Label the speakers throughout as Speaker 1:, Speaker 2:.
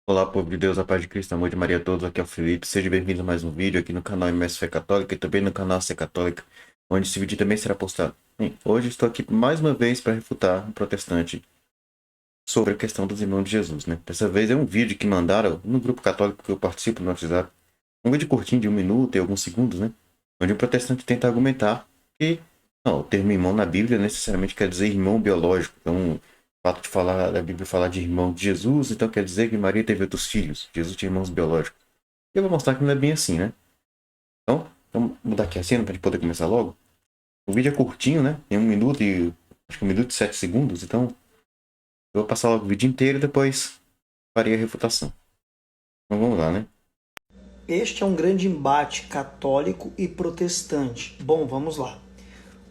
Speaker 1: Olá, povo de Deus, a paz de Cristo, amor de Maria a todos, aqui é o Felipe. Seja bem-vindo a mais um vídeo aqui no canal MS Fé Católica e também no canal Sé Católica, onde esse vídeo também será postado. Bem, hoje estou aqui mais uma vez para refutar um protestante sobre a questão dos irmãos de Jesus, né? Dessa vez é um vídeo que mandaram no grupo católico que eu participo no WhatsApp, um vídeo curtinho de 1 minuto e alguns segundos, né? Onde o protestante tenta argumentar que não, o termo irmão na Bíblia necessariamente quer dizer irmão biológico. Então, o fato de falar da Bíblia falar de irmão de Jesus, então quer dizer que Maria teve outros filhos. Jesus tinha irmãos biológicos. E eu vou mostrar que não é bem assim, né? Então, vamos mudar aqui a cena para a gente poder começar logo. O vídeo é curtinho, né? Tem 1 minuto e acho que 1 minuto e 7 segundos. Então, eu vou passar logo o vídeo inteiro e depois farei a refutação. Então vamos lá, né?
Speaker 2: Este é um grande embate católico e protestante. Bom, vamos lá.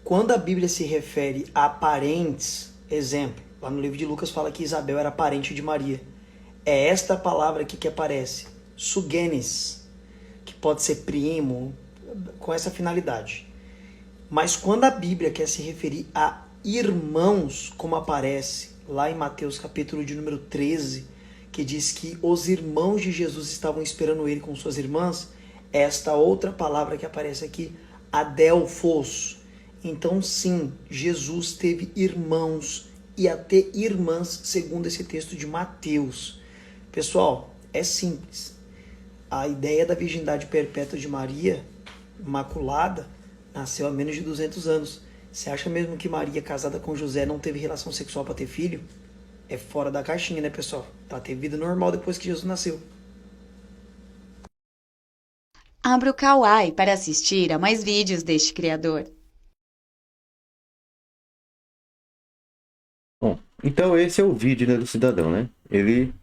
Speaker 2: Quando a Bíblia se refere a parentes, exemplo, lá no livro de Lucas fala que Isabel era parente de Maria. É esta palavra aqui que aparece, sugenes, que pode ser primo, com essa finalidade. Mas quando a Bíblia quer se referir a irmãos, como aparece lá em Mateus capítulo de número 13, que diz que os irmãos de Jesus estavam esperando ele com suas irmãs, esta outra palavra que aparece aqui, adelphos. Então sim, Jesus teve irmãos e até irmãs, segundo esse texto de Mateus. Pessoal, é simples. A ideia da virgindade perpétua de Maria, imaculada, nasceu há menos de 200 anos. Você acha mesmo que Maria, casada com José, não teve relação sexual para ter filho? É fora da caixinha, né, pessoal? Ela teve vida normal depois que Jesus nasceu.
Speaker 3: Abra o Kawai para assistir a mais vídeos deste criador.
Speaker 1: Bom, então esse é o vídeo, né, do cidadão, né? Ele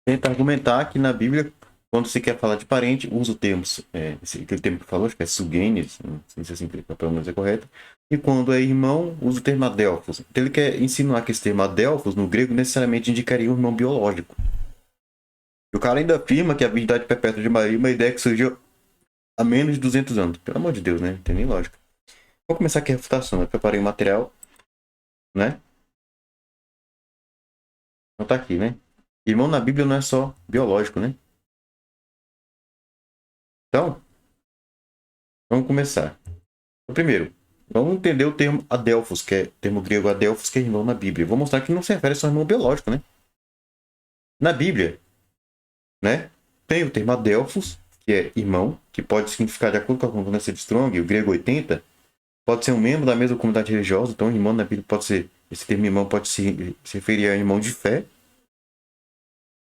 Speaker 1: tenta argumentar que na Bíblia, quando se quer falar de parente, usa o termo, aquele termo que falou, acho que é sugenes, não sei se assim a pronúncia é correta, e quando é irmão, usa o termo adelphos. Então ele quer insinuar que esse termo adelphos, no grego, necessariamente indicaria um irmão biológico. E o cara ainda afirma que a virgindade perpétua de Maria é uma ideia que surgiu há menos de 200 anos. Pelo amor de Deus, né? Não tem nem lógica. Vou começar aqui a refutação. Eu preparei o material, né? Então tá aqui, né? Irmão na Bíblia não é só biológico, né? Então, vamos começar. Primeiro, vamos entender o termo adelphos, que é o termo grego adelphos, que é irmão na Bíblia. Vou mostrar que não se refere só ao irmão biológico, né? Na Bíblia, né? Tem o termo adelphos, que é irmão, que pode significar, de acordo com a concordância de Strong, o grego 80, pode ser um membro da mesma comunidade religiosa. Então, irmão na Bíblia pode ser, esse termo irmão pode se referir a irmão de fé,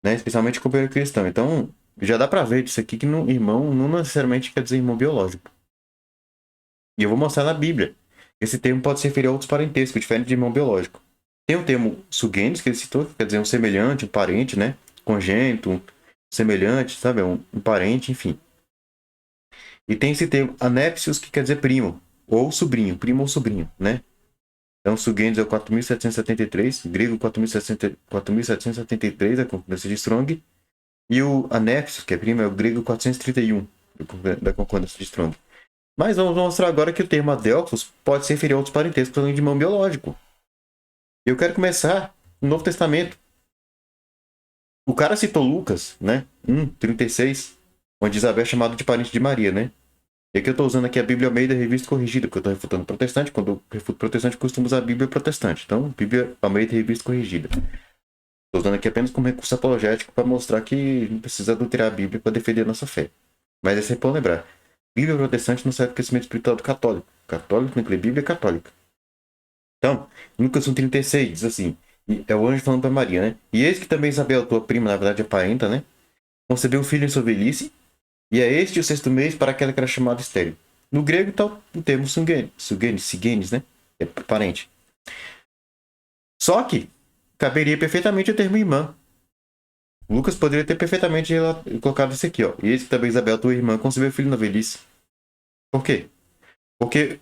Speaker 1: né? Especialmente com o cristão. Então, já dá pra ver disso aqui que irmão não necessariamente quer dizer irmão biológico. E eu vou mostrar na Bíblia. Esse termo pode se referir a outros parentescos, diferente de irmão biológico. Tem o termo sugenes, que ele citou, que quer dizer um semelhante, um parente, né? Congênito, um semelhante, sabe? Um parente, enfim. E tem esse termo anépsios, que quer dizer primo, ou sobrinho, primo ou sobrinho, né? Então, sugenes é o 4773, grego 4773, a concordância de Strong. E o anépsios, que é primo, é o grego 431, da concordância de Strong. Mas vamos mostrar agora que o termo adelphos pode se referir a outros parentescos além de irmão biológico. Eu quero começar no Novo Testamento. O cara citou Lucas, né? 1:36, onde Isabel é chamada de parente de Maria, né? E aqui eu estou usando aqui a Bíblia Almeida Revista Corrigida, porque eu estou refutando protestante. Quando eu refuto protestante, eu costumo usar a Bíblia protestante. Então, Bíblia Almeida Revista Corrigida. Estou usando aqui apenas como recurso apologético para mostrar que não precisa adulterar a Bíblia para defender a nossa fé. Mas é sempre bom lembrar. Bíblia protestante não serve para o crescimento espiritual do católico. Católico tem que ler Bíblia católica. Então, Lucas 1:36 diz assim, é o anjo falando para Maria, né? E eis que também Isabel, tua prima, na verdade é parenta, né? Concebeu um filho em sua velhice, e é este o sexto mês para aquela que era chamada estéril. No grego está o termo sigenes, né? É parente. Só que caberia perfeitamente o termo irmã. Lucas poderia ter perfeitamente colocado isso aqui, ó. E eis que também Isabel, tua irmã, concebeu um filho na velhice. Por quê? Porque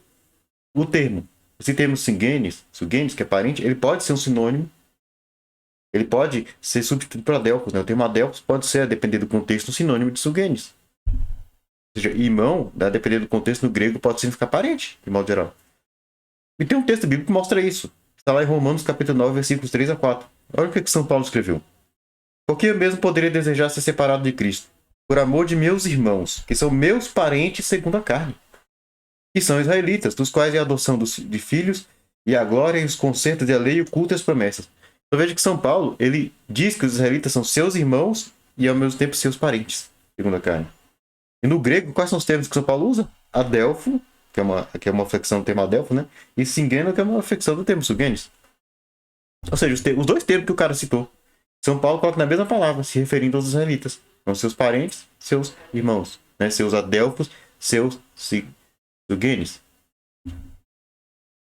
Speaker 1: o termo, esse termo sugenes, que é parente, ele pode ser um sinônimo, ele pode ser substituído por adelphos, né? O termo adelphos pode ser, a depender do contexto, um sinônimo de sugenes. Ou seja, irmão, a depender do contexto, no grego pode significar parente, de modo geral. E tem um texto bíblico que mostra isso. Está lá em Romanos capítulo 9, versículos 3 a 4. Olha o que São Paulo escreveu. Porque eu mesmo poderia desejar ser separado de Cristo, por amor de meus irmãos, que são meus parentes segundo a carne, que são israelitas, dos quais é a adoção de filhos, e a glória, e os concertos, e a lei, e o culto e as promessas. Então veja que São Paulo, ele diz que os israelitas são seus irmãos e ao mesmo tempo seus parentes, segundo a carne. E no grego, quais são os termos que São Paulo usa? Adelfo, que é uma flexão do termo adelfo, né? E singeno, que é uma flexão do termo sugenes. Ou seja, os dois termos que o cara citou, São Paulo coloca na mesma palavra, se referindo aos israelitas. São seus parentes, seus irmãos, né? Seus adelfos, seus sugenes.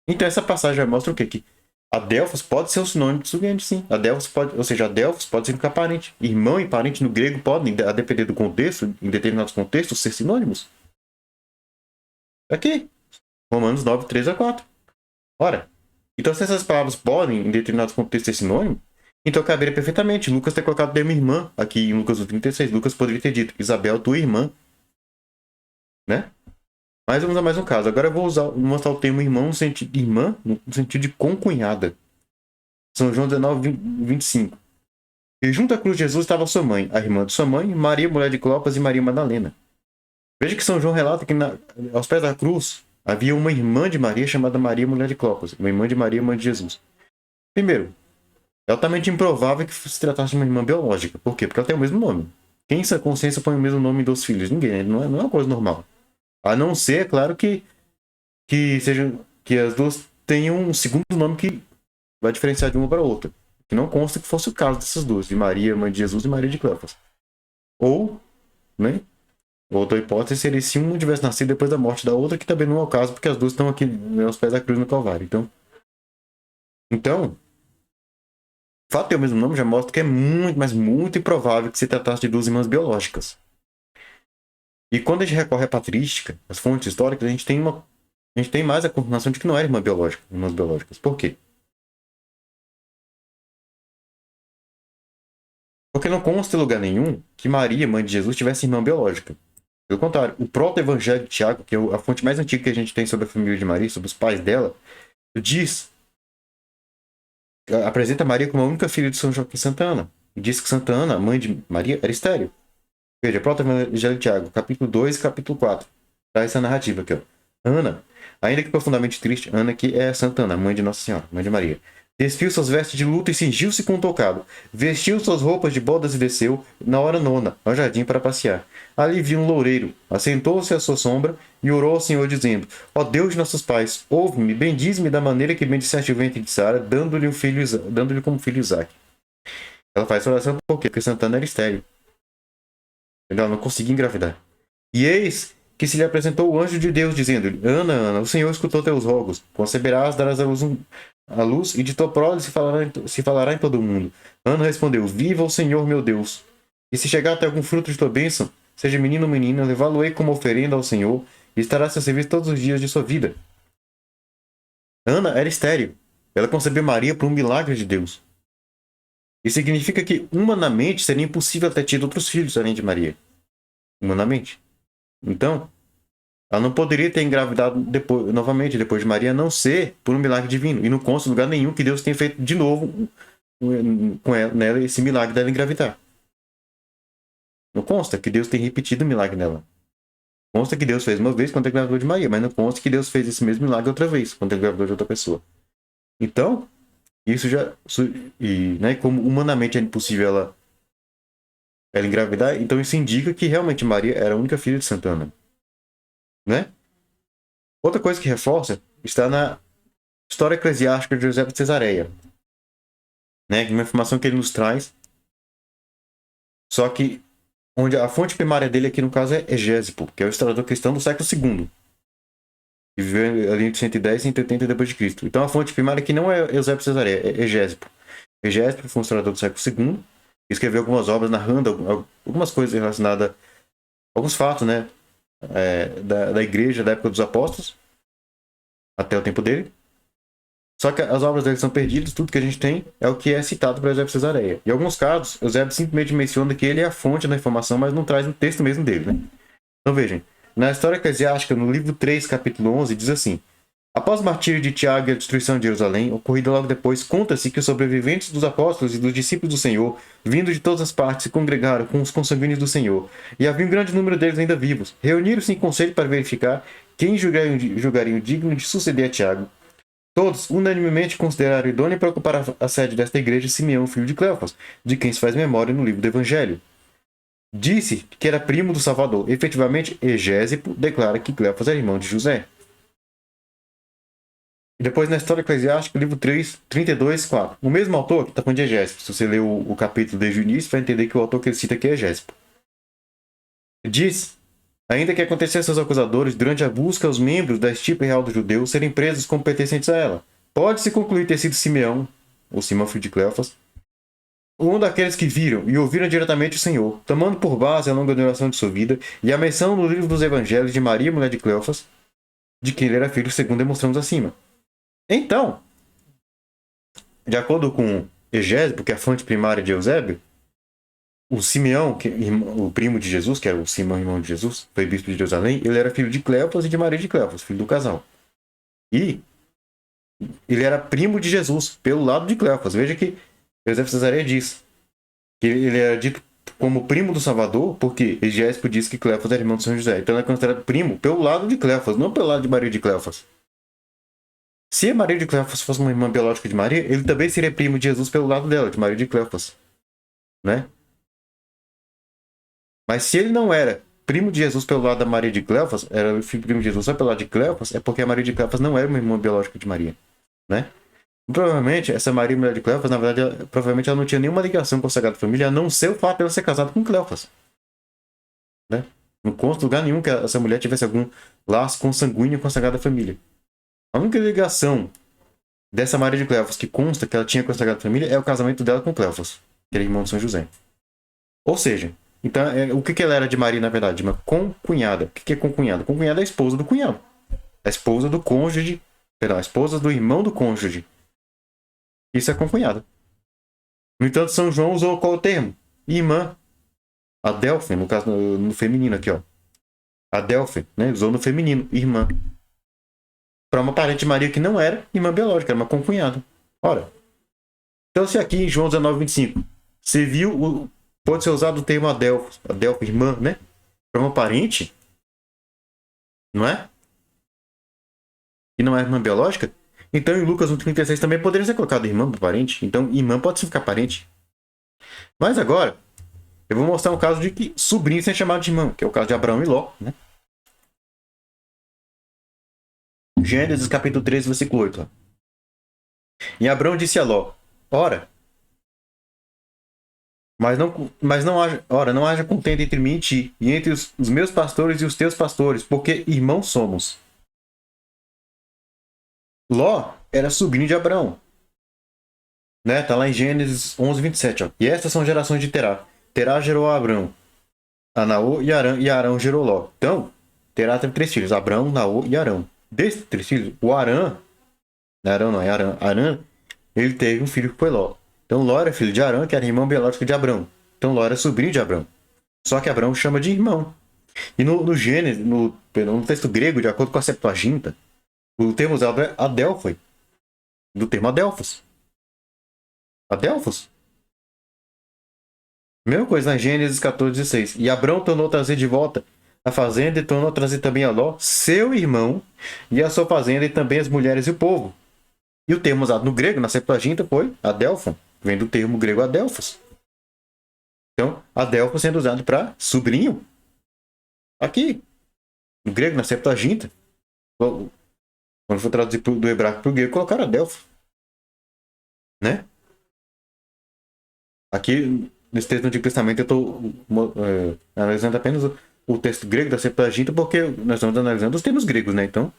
Speaker 1: Então essa passagem já mostra o quê? Que adelfos pode ser um sinônimo de sugenes, sim. Adelfos pode, ou seja, adelfos pode significar parente. Irmão e parente no grego podem, a depender do contexto, em determinados contextos, ser sinônimos. Aqui, Romanos 9, 3 a 4. Ora, então se essas palavras podem, em determinados contextos, ser sinônimo, então caberia perfeitamente Lucas ter colocado o termo irmã aqui em Lucas 36. Lucas poderia ter dito, Isabel, tua irmã. Né? Mas vamos a mais um caso. Agora eu vou mostrar o termo irmão no sentido de irmã, no sentido de concunhada. São João 19, 25. E junto à cruz de Jesus estava sua mãe, a irmã de sua mãe, Maria, mulher de Clopas, e Maria Madalena. Veja que São João relata que aos pés da cruz havia uma irmã de Maria chamada Maria, mulher de Clopas, uma irmã de Maria, mãe de Jesus. Primeiro, é altamente improvável que se tratasse de uma irmã biológica. Por quê? Porque ela tem o mesmo nome. Quem em sua consciência põe o mesmo nome dos filhos? Ninguém, não é uma coisa normal. A não ser, é claro, que as duas tenham um segundo nome que vai diferenciar de uma para outra. Que não consta que fosse o caso dessas duas, de Maria, mãe de Jesus, e Maria de Cleofas. Ou, né? Outra hipótese seria se uma tivesse nascido depois da morte da outra, que também não é o caso, porque as duas estão aqui aos pés da cruz no Calvário. Então, o fato de ter o mesmo nome já mostra que é muito, mas muito improvável que se tratasse de duas irmãs biológicas. E quando a gente recorre à patrística, às fontes históricas, a gente tem mais a confirmação de que não era irmãs biológicas. Por quê? Porque não consta em lugar nenhum que Maria, mãe de Jesus, tivesse irmã biológica. Pelo contrário, o proto-evangelho de Tiago, que é a fonte mais antiga que a gente tem sobre a família de Maria, sobre os pais dela, apresenta Maria como a única filha de São Joaquim Santa Ana. E diz que Santa Ana, mãe de Maria, era estéril. Veja, proto-evangelho de Tiago, capítulo 2 e capítulo 4. Traz essa narrativa aqui, ó. Ana, ainda que profundamente triste, Ana que é Santa Ana, mãe de Nossa Senhora, mãe de Maria. Despiu suas vestes de luto e cingiu-se com um tocado. Vestiu suas roupas de bodas e desceu, na hora nona, ao jardim para passear. Ali viu um loureiro, assentou-se à sua sombra e orou ao Senhor, dizendo: Ó Deus de nossos pais, ouve-me, bendize-me da maneira que bendisseste o ventre de Sara, dando-lhe como filho Isaque. Ela faz essa oração por quê? Porque Santana era estéril. Ela não conseguia engravidar. E eis que se lhe apresentou o anjo de Deus, dizendo-lhe: Ana, Ana, o Senhor escutou teus rogos. Conceberás, darás a luz, e de tua prole se falará em todo o mundo. Ana respondeu: Viva o Senhor meu Deus! E se chegar até algum fruto de tua bênção, seja menino ou menina, levá-lo-ei como oferenda ao Senhor, e estará a seu serviço todos os dias de sua vida. Ana era estéril. Ela concebeu Maria por um milagre de Deus. Isso significa que, humanamente, seria impossível ter tido outros filhos além de Maria. Humanamente. Então, ela não poderia ter engravidado novamente depois de Maria, a não ser por um milagre divino. E não consta em lugar nenhum que Deus tenha feito de novo com nela esse milagre dela engravidar. Não consta que Deus tenha repetido o milagre nela. Consta que Deus fez uma vez quando engravidou de Maria, mas não consta que Deus fez esse mesmo milagre outra vez, quando engravidou de outra pessoa. Então, isso já... E, né, como humanamente é impossível ela engravidar, então isso indica que realmente Maria era a única filha de Santana. Né? Outra coisa que reforça está na história eclesiástica de José de Cesareia. Né? Uma informação que ele nos traz. Só que onde a fonte primária dele aqui no caso é Egésipo, que é o historiador cristão do século II. Que viveu ali entre 110 e 180 d.C. Então a fonte primária aqui não é Eusébio de Cesareia, é Egésipo. Egésipo foi um historiador do século II. Escreveu algumas obras narrando algumas coisas relacionadas a alguns fatos, né? Da igreja da época dos apóstolos até o tempo dele. Só que as obras dele são perdidas, tudo que a gente tem é o que é citado por Eusébio de Cesareia. Em alguns casos, Eusébio simplesmente menciona que ele é a fonte da informação, mas não traz o texto mesmo dele, né? Então vejam, na história eclesiástica, no livro 3, capítulo 11, diz assim: Após o martírio de Tiago e a destruição de Jerusalém, ocorrida logo depois, conta-se que os sobreviventes dos apóstolos e dos discípulos do Senhor, vindo de todas as partes, se congregaram com os consanguíneos do Senhor, e havia um grande número deles ainda vivos. Reuniram-se em conselho para verificar quem julgariam digno de suceder a Tiago. Todos, unanimemente, consideraram idôneo para ocupar a sede desta igreja Simeão, filho de Cleofas, de quem se faz memória no livro do Evangelho. Disse que era primo do Salvador. Efetivamente, Egésipo declara que Cleofas era irmão de José. E depois, na História Eclesiástica, livro 3, 32, 4. O mesmo autor, que está falando de Egésipo. Se você ler o capítulo desde o início, vai entender que o autor que ele cita aqui é Egésipo. Diz, ainda que acontecessem aos acusadores, durante a busca aos membros da estirpe real dos judeus serem presos como pertencentes a ela, pode-se concluir ter sido Simeão, ou Simão, filho de Cleofas, um daqueles que viram e ouviram diretamente o Senhor, tomando por base a longa duração de sua vida e a menção no livro dos Evangelhos de Maria, mulher de Cleofas, de quem ele era filho, segundo demonstramos acima. Então, de acordo com Egésipo, que é a fonte primária de Eusébio, o Simeão, o primo de Jesus, que era o Simão, irmão de Jesus, foi bispo de Jerusalém, ele era filho de Cleofas e de Maria de Cleofas, filho do casal. E ele era primo de Jesus, pelo lado de Cleofas. Veja que José de Cesareia diz que ele era dito como primo do Salvador, porque Egésipo diz que Cleofas era irmão de São José. Então ele é considerado primo pelo lado de Cleofas, não pelo lado de Maria de Cleofas. Se a Maria de Cleofas fosse uma irmã biológica de Maria, ele também seria primo de Jesus pelo lado dela, de Maria de Cleofas. Né? Mas se ele não era primo de Jesus pelo lado da Maria de Cleofas, era primo de Jesus só pelo lado de Cleofas, é porque a Maria de Cleofas não era uma irmã biológica de Maria. Né? Provavelmente, essa Maria, mulher de Cleofas, na verdade, provavelmente ela não tinha nenhuma ligação com a Sagrada Família, a não ser o fato de ela ser casada com Cleofas. Né? Não consta em lugar nenhum que essa mulher tivesse algum laço consanguíneo com a Sagrada Família. A única ligação dessa Maria de Cleofas que consta que ela tinha com a Sagrada Família é o casamento dela com Cleofas, que era irmão de São José. Ou seja, então, o que ela era de Maria, na verdade? Uma concunhada. O que é concunhada? Concunhada é a esposa do cunhado. A esposa do cônjuge. Perdão, a esposa do irmão do cônjuge. Isso é concunhada. No entanto, São João usou qual termo? Irmã. Adelfe, no caso, no feminino aqui, ó. Adelfe, né? Usou no feminino, irmã. Para uma parente de Maria que não era irmã biológica, era uma concunhada. Ora. Então, se aqui em João 19, 25, você viu, pode ser usado o termo Adelfe, irmã, né? Para uma parente, não é? Que não é irmã biológica. Então, em Lucas 1,36 também poderia ser colocado irmã para parente. Então, irmã pode significar parente. Mas agora, eu vou mostrar um caso de que sobrinho sem chamado de irmão, que é o caso de Abraão e Ló, né? Gênesis capítulo 13, versículo 8. Ó. E Abraão disse a Ló: Ora, não haja contenda entre mim e ti, e entre os meus pastores e os teus pastores, porque irmãos somos. Ló era sobrinho de Abraão. Né? Tá lá em Gênesis 11, 27. Ó. E estas são gerações de Terá. Terá gerou a Abrão, a Naor e Arã, e Arão gerou Ló. Então, Terá teve 3 filhos, Abrão, Naor e Arão. Desses 3 filhos, o Arã, não é Arão não, é Arã. Arã, ele teve um filho que foi Ló. Então, Ló era filho de Arã, que era irmão biológico de Abrão. Então, Ló era sobrinho de Abrão. Só que Abrão chama de irmão. E no Gênesis, no texto grego, de acordo com a Septuaginta, o termo usado é Adelphoi, do termo Adelphos. Adelphos. Mesma coisa na Gênesis 14, 16. E Abrão tornou a trazer de volta a fazenda e tornou a trazer também a Ló, seu irmão, e a sua fazenda e também as mulheres e o povo. E o termo usado no grego, na Septuaginta, foi Adelphon, vem do termo grego Adelphos. Então, Adelphos sendo usado para sobrinho. Aqui, no grego, na Septuaginta. Quando for traduzir do hebraico para o grego, colocaram Adelfo. Né? Aqui, nesse texto do Antigo Testamento, eu estou analisando apenas o texto grego da Septuaginta, porque nós estamos analisando os termos gregos, né? Então,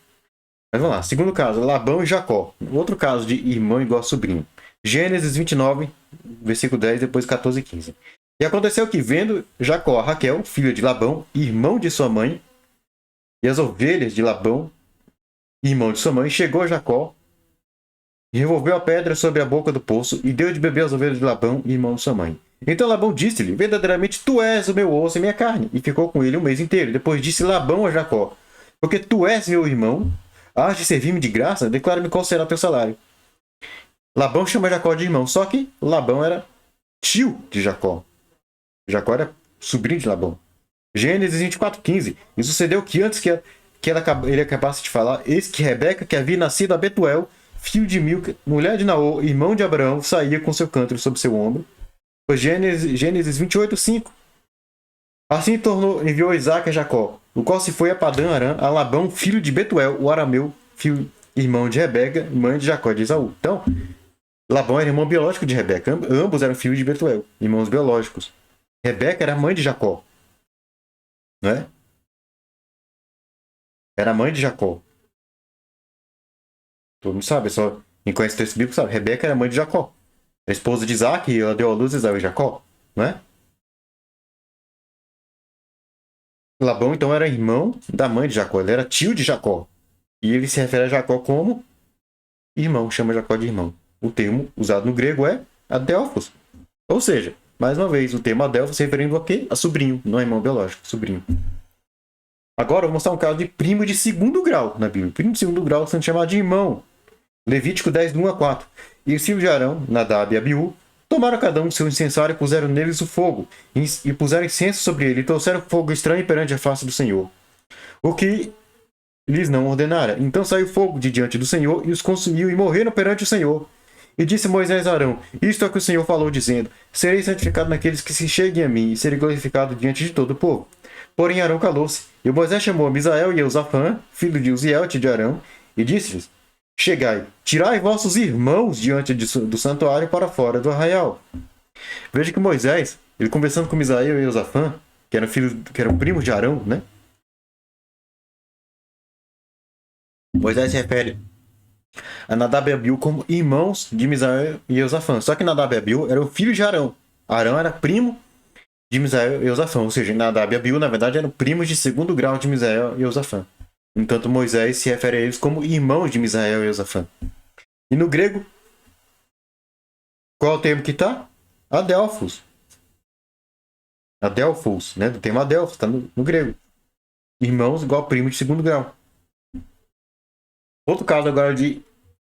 Speaker 1: mas vamos lá. Segundo caso, Labão e Jacó. Outro caso de irmão igual a sobrinho. Gênesis 29, versículo 10, depois 14 e 15. E aconteceu que, vendo Jacó a Raquel, filha de Labão, irmão de sua mãe, e as ovelhas de Labão, irmão de sua mãe, chegou a Jacó e revolveu a pedra sobre a boca do poço e deu de beber às ovelhas de Labão, irmão de sua mãe. Então Labão disse-lhe: Verdadeiramente tu és o meu osso e minha carne. E ficou com ele um mês inteiro. Depois disse Labão a Jacó: Porque tu és meu irmão, Hás de servir-me de graça? Declara-me qual será teu salário. Labão chama Jacó de irmão, só que Labão era tio de Jacó. Jacó era sobrinho de Labão. Gênesis 24:15. E sucedeu que antes que ele acabasse de falar, eis que Rebeca, que havia nascido a Betuel, filho de Milca, mulher de Naor, irmão de Abraão, saía com seu cântaro sobre seu ombro. Foi Gênesis 28:5. Assim enviou Isaac a Jacó, o qual se foi a Padã Arã, a Labão, filho de Betuel, o arameu, irmão de Rebeca, mãe de Jacó e de Esaú. Então, Labão era irmão biológico de Rebeca. Ambos eram filhos de Betuel, irmãos biológicos. Rebeca era mãe de Jacó. Não é? Era mãe de Jacó. Todo mundo sabe, só quem conhece o texto bíblico sabe. Rebeca era mãe de Jacó. A esposa de Isaac, e ela deu à luz a Esaú e Jacó. Não é? Labão, então, era irmão da mãe de Jacó. Ele era tio de Jacó. E ele se refere a Jacó como irmão. Chama Jacó de irmão. O termo usado no grego é adelphos. Ou seja, mais uma vez, o termo adelphos se referindo a quê? A sobrinho, não é irmão biológico, sobrinho. Agora eu vou mostrar um caso de primo de segundo grau na Bíblia. Primo de segundo grau sendo chamado de irmão. Levítico 10:1-4. E os filhos de Arão, Nadab e Abiú, tomaram cada um seu incensário e puseram neles o fogo, e puseram incenso sobre ele, e trouxeram fogo estranho perante a face do Senhor, o que lhes não ordenara. Então saiu fogo de diante do Senhor, e os consumiu, e morreram perante o Senhor. E disse Moisés a Arão: isto é o que o Senhor falou, dizendo: serei santificado naqueles que se cheguem a mim, e serei glorificado diante de todo o povo. Porém Arão calou-se, e Moisés chamou a Misael e Eusafã, filho de Uziel, de Arão, e disse-lhes: chegai, tirai vossos irmãos diante do santuário para fora do arraial. Veja que Moisés, ele conversando com Misael e Eusafã, que eram primos de Arão, né? Moisés se refere a Nadab e Abiú como irmãos de Misael e Eusafã. Só que Nadab e Abiú eram filhos de Arão. Arão era primo de Misael e Eusafã. Ou seja, Nadab e Abiú, na verdade, eram primos de segundo grau de Misael e Eusafã. Enquanto Moisés se refere a eles como irmãos de Misael e Eusafã. E no grego, qual é o termo que está? Adelphos. Adelphos, né? Do termo Adelphos, está no grego. Irmãos igual primo de segundo grau. Outro caso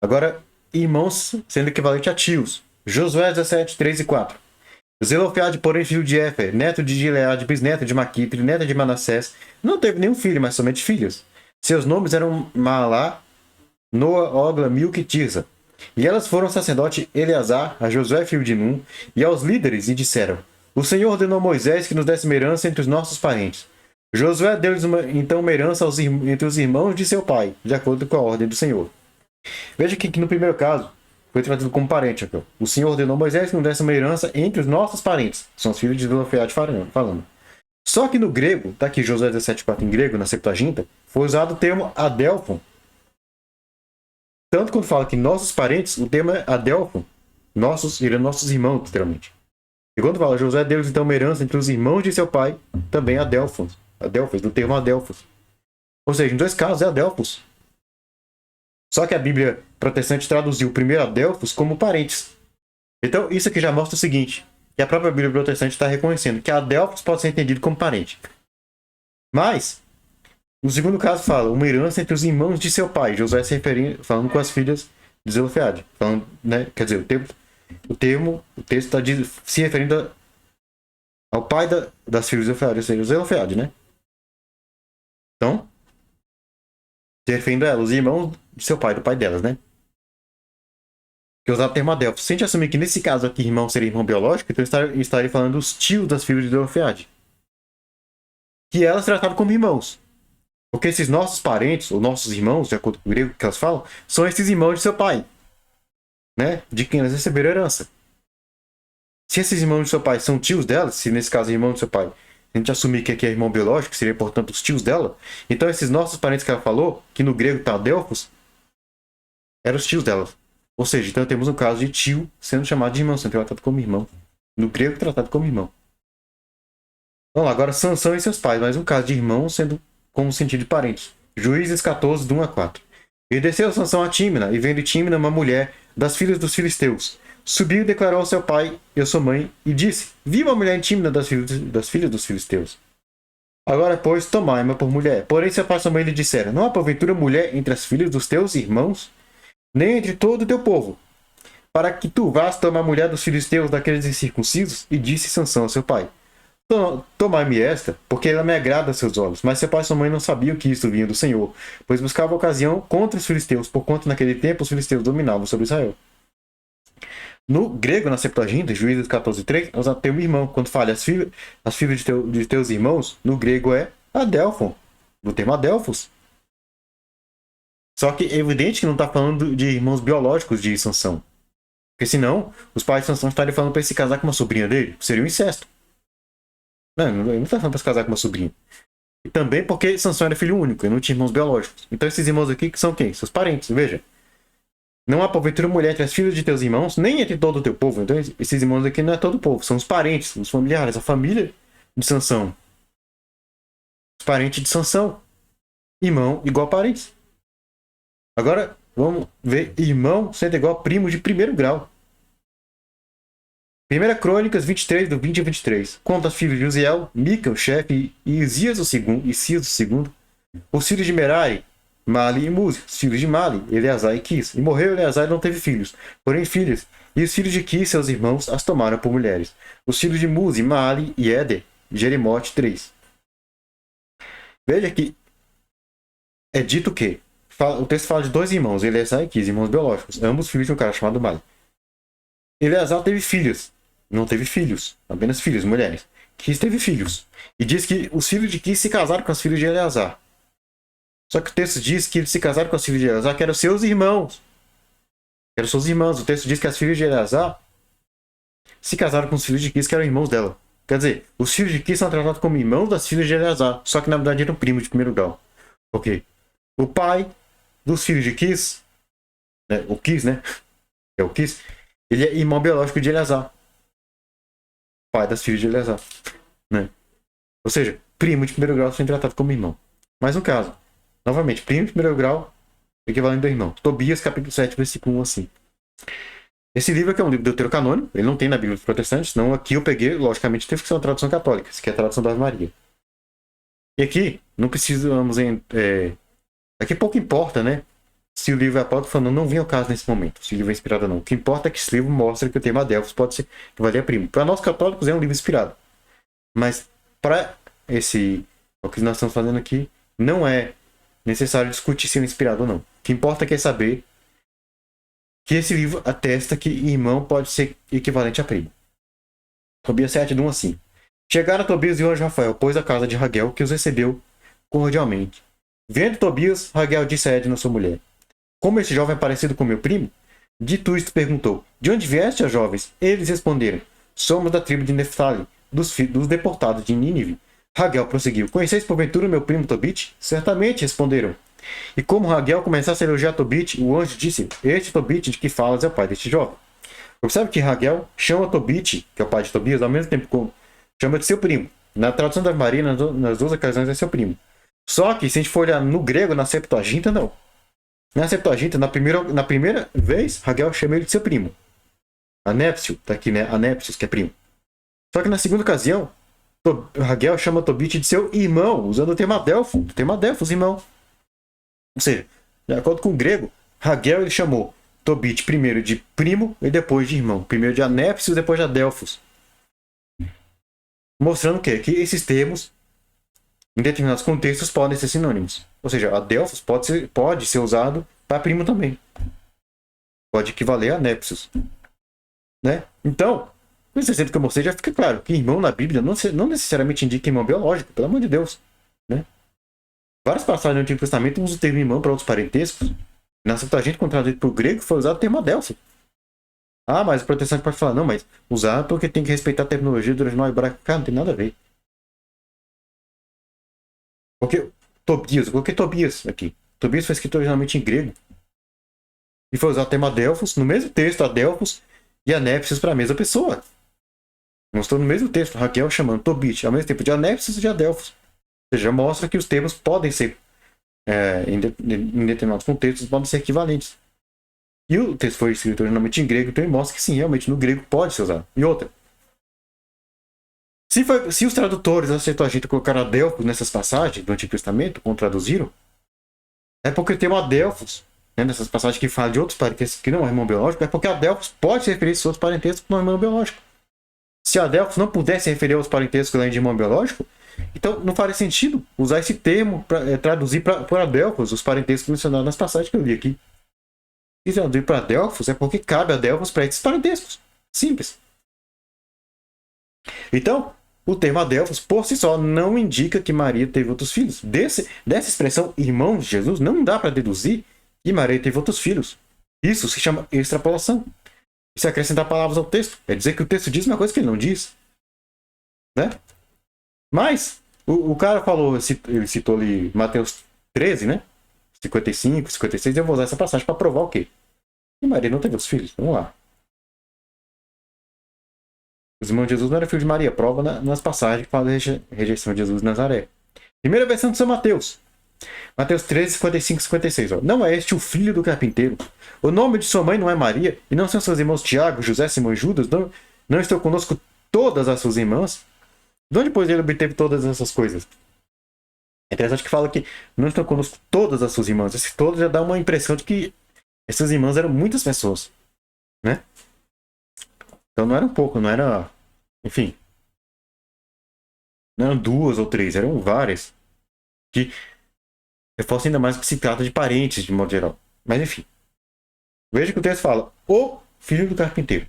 Speaker 1: agora irmãos sendo equivalente a tios. Josué 17:3-4. Zelofeade, porém, filho de Éfer, neto de Gileade, bisneto de Maquitre, neto de Manassés, não teve nenhum filho, mas somente filhas. Seus nomes eram Maalá, Noa, Ogla, Milca e Tirza. E elas foram ao sacerdote Eleazar, a Josué, filho de Num, e aos líderes, e disseram: o Senhor ordenou a Moisés que nos desse uma herança entre os nossos parentes. Josué deu-lhes então uma herança entre os irmãos de seu pai, de acordo com a ordem do Senhor. Veja que no primeiro caso, foi tratado como parente. Aqui, ó. O Senhor ordenou a Moisés que nos desse uma herança entre os nossos parentes. São os filhos de Zelofeade falando. Só que no grego, tá aqui Josué 17:4 em grego, na Septuaginta, foi usado o termo adelphon. Tanto quando fala que nossos parentes, o termo é adelphon. Seriam nossos irmãos, literalmente. E quando fala Josué deu então uma herança entre os irmãos de seu pai, também adelphos, do termo adelphos. Ou seja, em dois casos é adelphos. Só que a Bíblia protestante traduziu o primeiro adelphos como parentes. Então isso aqui já mostra o seguinte, que a própria Bíblia protestante está reconhecendo que adelphos pode ser entendido como parente. Mas, no segundo caso fala uma herança entre os irmãos de seu pai. Josué se referindo, falando com as filhas de Zelofeade. Falando, né, quer dizer, o texto está se referindo ao pai das filhas de Zelofeade, ou seja, Zelofeade, né? Então, se referindo a ela, os irmãos de seu pai, do pai delas, né? Que usava o termo adelphos. Se a gente assumir que nesse caso aqui irmão seria irmão biológico, então eu estaria falando dos tios das filhas de Zelofeade. Que elas tratavam como irmãos. Porque esses nossos parentes, ou nossos irmãos, de acordo com o grego que elas falam, são esses irmãos de seu pai. Né? De quem elas receberam herança. Se esses irmãos de seu pai são tios delas, se nesse caso irmão de seu pai, a gente assumir que aqui é irmão biológico, seria portanto os tios dela, então esses nossos parentes que ela falou, que no grego está adelphos, eram os tios dela. Ou seja, então temos um caso de tio sendo chamado de irmão, sendo tratado como irmão. No grego, tratado como irmão. Vamos lá, agora Sansão e seus pais, mas um caso de irmão sendo com o sentido de parentes. Juízes 14:1-4. E desceu Sansão a Tímina, e vendo Tímina uma mulher das filhas dos filisteus. Subiu e declarou ao seu pai e à sua mãe, e disse: vi uma mulher em Tímina das filhas dos filisteus. Agora, pois, tomai-ma por mulher. Porém, seu pai e sua mãe lhe disseram: não há porventura mulher entre as filhas dos teus irmãos, nem entre todo o teu povo, para que tu vás tomar a mulher dos filhos teus, daqueles incircuncisos? E disse Sansão ao seu pai: tomai-me esta, porque ela me agrada a seus olhos. Mas seu pai e sua mãe não sabiam que isto vinha do Senhor, pois buscava ocasião contra os filisteus, porquanto naquele tempo os filisteus dominavam sobre Israel. No grego, na Septuaginta, Juízes 14:3, nós temos irmão. Quando fala as filhas de teus irmãos, no grego é Adelphon, do termo Adelphos. Só que é evidente que não está falando de irmãos biológicos de Sansão. Porque senão, os pais de Sansão estariam falando para ele se casar com uma sobrinha dele. Seria um incesto. Não, ele não está falando para se casar com uma sobrinha. E também porque Sansão era filho único, ele não tinha irmãos biológicos. Então esses irmãos aqui que são quem? Seus parentes, veja. Não há porventura mulher entre as filhas de teus irmãos, nem entre todo o teu povo. Então esses irmãos aqui não é todo o povo, são os parentes, os familiares, a família de Sansão. Os parentes de Sansão. Irmão igual a parentes. Agora, vamos ver irmão sendo igual a primo de primeiro grau. 1 Crônicas 23, do 20 a 23. Conta os filhos de Uziel, Mica, o chefe, e Isias o segundo, e Cias o segundo. Os filhos de Merari, Mali e Muzi. Os filhos de Mali, Eleazar e Quis. E morreu Eleazar e não teve filhos, porém filhas. E os filhos de Quis, seus irmãos, as tomaram por mulheres. Os filhos de Muzi, Mali e Éder, Jeremote 3. Veja que é dito que o texto fala de dois irmãos, Eleazar e Quis, irmãos biológicos, ambos filhos de um cara chamado Mali. Eleazar teve filhas, não teve filhos, apenas filhos, mulheres. Quis teve filhos. E diz que os filhos de Quis se casaram com as filhas de Eleazar. Só que o texto diz que eles se casaram com as filhas de Eleazar, que eram seus irmãos. Eram seus irmãos. O texto diz que as filhas de Eleazar se casaram com os filhos de Quis, que eram irmãos dela. Quer dizer, os filhos de Quis são tratados como irmãos das filhas de Eleazar, só que na verdade eram primos de primeiro grau. Ok. O pai dos filhos de Quis, né, o Quis, né? É o Quis. Ele é irmão biológico de Eleazar. Pai das filhas de Eleazar. Né? Ou seja, primo de primeiro grau sendo tratado como irmão. Mas no caso, novamente, primo de primeiro grau, equivalente ao irmão. Tobias, capítulo 7, versículo 1 assim. Esse livro aqui é um livro deuterocanônico, ele não tem na Bíblia dos protestantes, senão aqui eu peguei, logicamente, teve que ser uma tradução católica, que é a tradução da Ave Maria. E aqui, não precisamos. Aqui pouco importa, né? Se o livro é apócrifo ou não vem ao caso nesse momento. Se o livro é inspirado ou não. O que importa é que esse livro mostra que o tema Adelphos pode ser equivaler a primo. Para nós católicos é um livro inspirado. Mas para o que nós estamos fazendo aqui, não é necessário discutir se é inspirado ou não. O que importa é saber que esse livro atesta que irmão pode ser equivalente a primo. Tobias 7, do 1 assim. Chegaram Tobias e o anjo Rafael, pois a casa de Raguel, que os recebeu cordialmente. Vendo Tobias, Raguel disse a Edna, sua mulher: como esse jovem é parecido com meu primo? Dito isto, perguntou: de onde vieste, os jovens? Eles responderam: somos da tribo de Neftali, dos deportados de Nínive. Raguel prosseguiu: conheceis porventura meu primo Tobit? Certamente, responderam. E como Raguel começasse a elogiar Tobit, o anjo disse: este Tobit de que falas é o pai deste jovem. Observe que Raguel chama Tobit, que é o pai de Tobias, ao mesmo tempo que chama de seu primo. Na tradução da Maria, nas duas ocasiões é seu primo. Só que, se a gente for olhar no grego, na Septuaginta, não. Na Septuaginta, na primeira vez, Raguel chama ele de seu primo. Anépsio, tá aqui, né? Anépsios, que é primo. Só que na segunda ocasião, Raguel chama Tobit de seu irmão, usando o termo Adelphos, irmão. Ou seja, de acordo com o grego, Raguel ele chamou Tobit primeiro de primo e depois de irmão. Primeiro de Anépsios, depois de Adelphos. Mostrando o quê? Que esses termos, em determinados contextos, podem ser sinônimos. Ou seja, Adelphos pode ser usado para primo também. Pode equivaler a Anépsios. Né? Então, com esse exemplo que eu mostrei, já fica claro que irmão na Bíblia não necessariamente indica irmão biológico, pelo amor de Deus. Né? Várias passagens do Antigo Testamento usam o termo irmão para outros parentescos. Na Septuaginta, quando traduzido para o grego, foi usado o termo Adelphos. Ah, mas o protestante pode falar: não, mas usar porque tem que respeitar a terminologia do original hebraico. Cara, não tem nada a ver. Porque Tobias, eu coloquei Tobias aqui. Tobias foi escrito originalmente em grego. E foi usado o termo Adelphos, no mesmo texto, Adelphos e Anépsios para a mesma pessoa. Mostrou no mesmo texto, Raquel chamando Tobit, ao mesmo tempo de Anépsios e de Adelphos. Ou seja, mostra que os termos podem ser, em determinados contextos, podem ser equivalentes. E o texto foi escrito originalmente em grego, então ele mostra que sim, realmente no grego pode ser usado. E outra, Se os tradutores da Septuaginta colocaram Adelphos nessas passagens do Antigo Testamento, quando traduziram, é porque tem o Adelphos, né, nessas passagens que falam de outros parentescos que não é irmão biológico, é porque Adelphos pode se referir a outros parentescos que não é irmão biológico. Se Adelphos não pudesse se referir aos parentescos além de irmão biológico, então não faria sentido usar esse termo para traduzir para Adelphos os parentescos mencionados nas passagens que eu li aqui. Se traduzir para Adelphos é porque cabe a Adelphos para esses parentescos. Simples. Então, o termo Adelphos, por si só, não indica que Maria teve outros filhos. Dessa expressão irmão de Jesus, não dá para deduzir que Maria teve outros filhos. Isso se chama extrapolação. Isso é acrescentar palavras ao texto. É dizer que o texto diz uma coisa que ele não diz. Né? Mas, o cara falou, ele citou ali Mateus 13, né? 55, 56, eu vou usar essa passagem para provar o quê? Que Maria não teve os filhos. Vamos lá. Os irmãos de Jesus não eram filhos de Maria. Prova nas passagens que falam da rejeição de Jesus de Nazaré. Primeira versão de São Mateus. Mateus 13, 55 e 56. Ó. Não é este o filho do carpinteiro? O nome de sua mãe não é Maria? E não são seus irmãos Tiago, José, Simão e Judas? Não estão conosco todas as suas irmãs? De onde, pois, ele obteve todas essas coisas? É interessante que fala que não estão conosco todas as suas irmãs. Esse todo já dá uma impressão de que essas irmãs eram muitas pessoas. Né? Então não era um pouco, não era... Enfim. Não eram 2 ou 3, eram várias. Que reforça ainda mais que se trata de parentes, de modo geral. Mas enfim. Veja que o texto fala o filho do carpinteiro.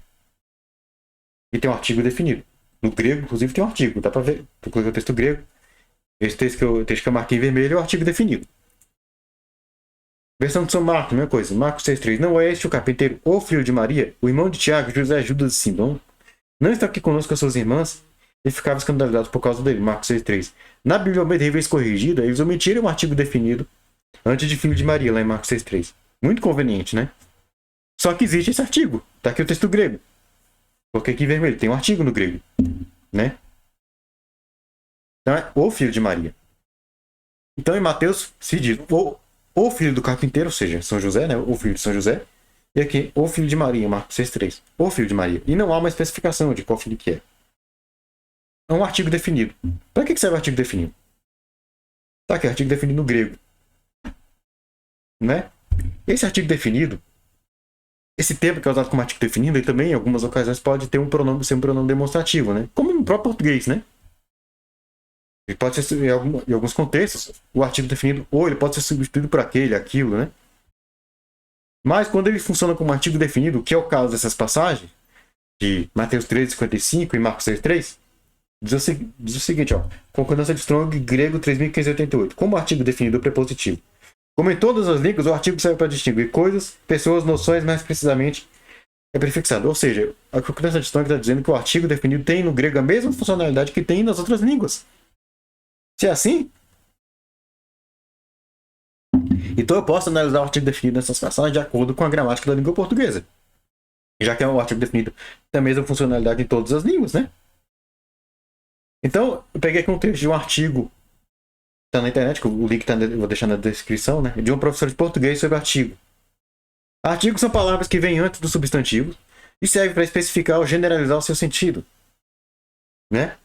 Speaker 1: E tem um artigo definido. No grego, inclusive, tem um artigo. Dá pra ver. Tu coloca o texto grego. Esse texto que eu marquei em vermelho é o artigo definido. Versão de São Marcos, mesma coisa. Marcos 6,3. Não é este o carpinteiro, o filho de Maria, o irmão de Tiago, José, Judas e Simão? Não está aqui conosco as suas irmãs? E ficava escandalizado por causa dele. Marcos 6,3. Na Bíblia Revista Corrigida, eles omitiram um artigo definido antes de filho de Maria, lá em Marcos 6,3. Muito conveniente, né? Só que existe esse artigo. Tá aqui o texto grego. Coloquei aqui em vermelho. Tem um artigo no grego. Né? Então é o filho de Maria. Então em Mateus se diz o filho do carpinteiro, ou seja, São José, né? O filho de São José. E aqui, o filho de Maria, Marcos 6,3. O filho de Maria. E não há uma especificação de qual filho que é. É um artigo definido. Para que serve o artigo definido? Tá aqui, artigo definido no grego. Né? Esse artigo definido, esse termo que é usado como artigo definido, ele também em algumas ocasiões pode ter ser um pronome demonstrativo, né? Como no próprio português, né? Ele pode ser, em alguns contextos, o artigo definido, ou ele pode ser substituído por aquele, aquilo, né? Mas quando ele funciona como artigo definido, que é o caso dessas passagens, de Mateus 13, 55 e Marcos 6,3, diz o seguinte, ó, concordância de Strong, grego 3588, como artigo definido prepositivo. Como em todas as línguas, o artigo serve para distinguir coisas, pessoas, noções, mais precisamente é prefixado. Ou seja, a concordância de Strong está dizendo que o artigo definido tem no grego a mesma funcionalidade que tem nas outras línguas. Se é assim, então eu posso analisar o artigo definido nessas passagens de acordo com a gramática da língua portuguesa. Já que é um artigo definido tem a mesma funcionalidade em todas as línguas, né? Então, eu peguei aqui um trecho de um artigo que está na internet, o link eu vou deixar na descrição, né? De um professor de português sobre artigo. Artigos são palavras que vêm antes do substantivo e servem para especificar ou generalizar o seu sentido. Né?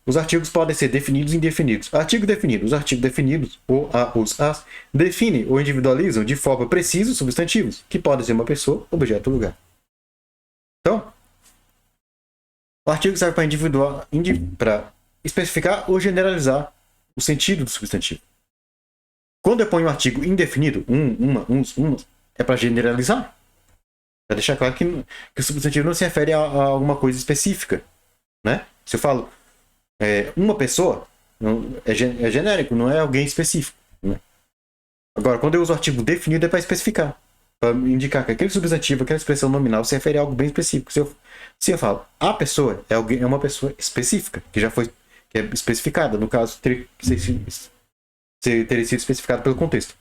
Speaker 1: Os artigos podem ser definidos e indefinidos. Artigo definido. Os artigos definidos, ou os as, definem ou individualizam de forma precisa os substantivos, que podem ser uma pessoa, objeto ou lugar. Então, o artigo serve para especificar ou generalizar o sentido do substantivo. Quando eu ponho um artigo indefinido, uma, uns, umas, é para generalizar. Para deixar claro que o substantivo não se refere a alguma coisa específica. Né? Se eu falo uma pessoa, é genérico, não é alguém específico. Né? Agora, quando eu uso o artigo definido, é para especificar. Para indicar que aquele substantivo, aquela expressão nominal, se refere a algo bem específico. Se eu falo a pessoa, é uma pessoa específica, que é especificada. No caso, teria sido especificado pelo contexto.